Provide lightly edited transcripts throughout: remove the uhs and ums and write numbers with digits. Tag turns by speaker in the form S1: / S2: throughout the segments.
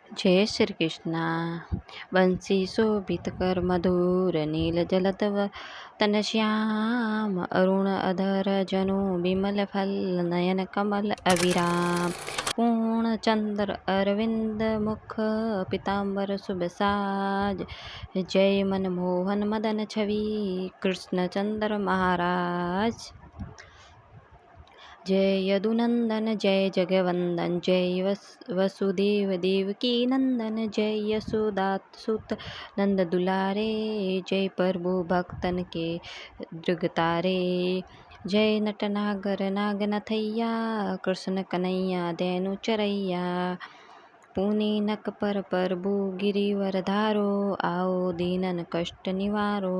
S1: जय श्री कृष्णा। बंसी शोभित कर मधुर नील जलतव तन श्याम अरुण अधर जनु बिमल फल नयन कमल अभिराम पूर्ण चंद्र अरविंद मुख पीताम्बर शुभ साज। जय मनमोहन मदन छवि कृष्ण चंद्र महाराज। जय यदुनंदन जय जगवंदन जय वसुदेव देवकी नंदन जय यशोदासुत नंद दुलारे। जय प्रभु भक्तन के दृगतारे। जय नटनागर नागनथैया कृष्ण कन्हैया देनु चरैया। पुनि नक पर प्रभु गिरिवर धारो आओ दीनन कष्ट निवारो।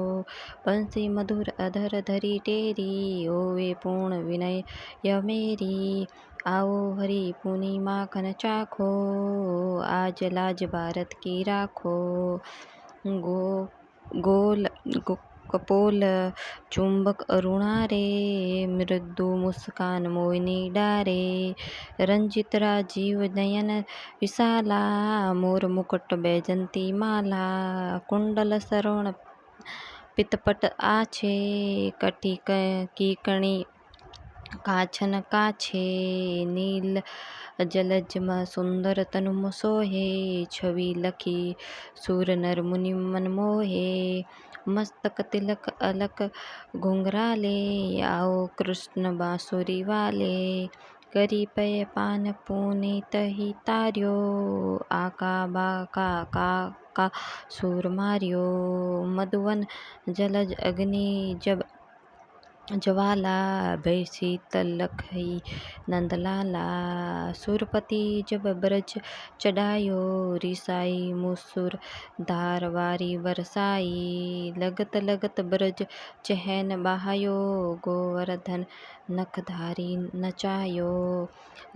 S1: बंसी मधुर अधर धरी टेरी होवे पूर्ण विनय य मेरी। आओ हरि पुनि माखन चाखो आज लाज भारत की राखो। गोल कपोल चुंबक अरुणा रे मृदु मुस्कान मोहिनी डारे। रंजित राजीव नयन विशाला मोर मुकुट बैजंती माला। कुंडल सरोण पितपट आछे कटी कीकणी काछन काछे। नील जलज सुंदर तनु सोहे छवि लखी सुर नर मुनि मन मोहे। मस्तक तिलक अलक घुंघराले आओ कृष्ण बांसुरी वाले। करी पय पान पुनीत ही तार्यो आका बाका का सुर मार्यो। मधुवन जलज अग्नि जब ज्वाला भय शीतल लखई नंदलाला। सुरपति जब ब्रज चढ़ायो रिसाई मुसुर धार वारी बरसाई। लगत लगत ब्रज चहन बहायो गोवर्धन नखधारी नचायो।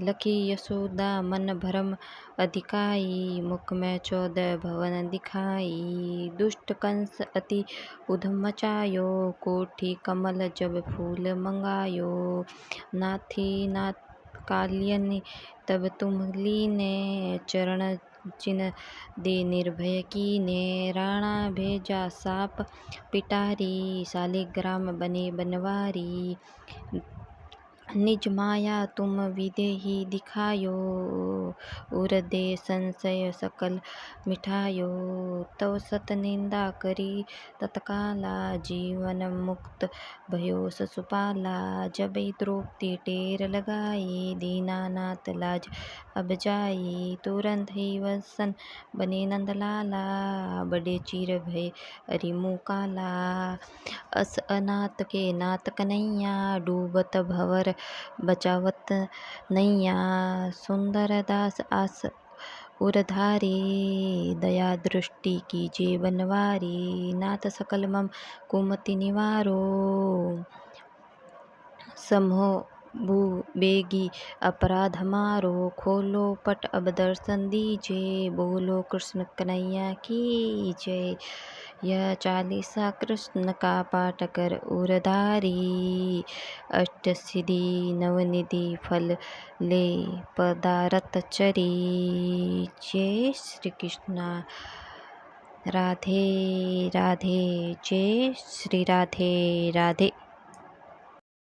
S1: लखी यशोदा मन भरम अधिकाई मुख में 14 भवन दिखाई। दुष्ट कंस अति उधम मचायो कोठी कमल जब फूल मंगायो। नाथी नाथ कालियनि तब तुम लीने चरण चिन्ह दे निर्भय कीने। राणा भेजा साप पिटारी शालिग्राम बने बनवारी। निज माया तुम विदेही दिखायो उर दे संशय सकल मिठायो। तव सत निंदा करी तत्काला जीवन मुक्त भयो ससुपाला। जब द्रौपदी टेर लगाई दीनानाथ लाज अब जाई। तुरंत ही वसन बने नंदलाला बड़े चीर भय अरिमु काला। अस अनाथ के नाथ कन्हैया डूबत भंवर बचावत नैया। सुंदर दास आस उरधारी दया दृष्टि कीजे बनवारी। नाथ सकल मम कुमति निवारो समहो बेगी अपराध मारो। खोलो पट अब दर्शन दीजे बोलो कृष्ण कन्हैया की जय। यह चालीसा कृष्ण का पाठ कर उरधारी। अष्ट सिद्धि नवनिधि फल ले पदारथ चरी। जय श्री कृष्णा। राधे राधे। जय श्री राधे राधे।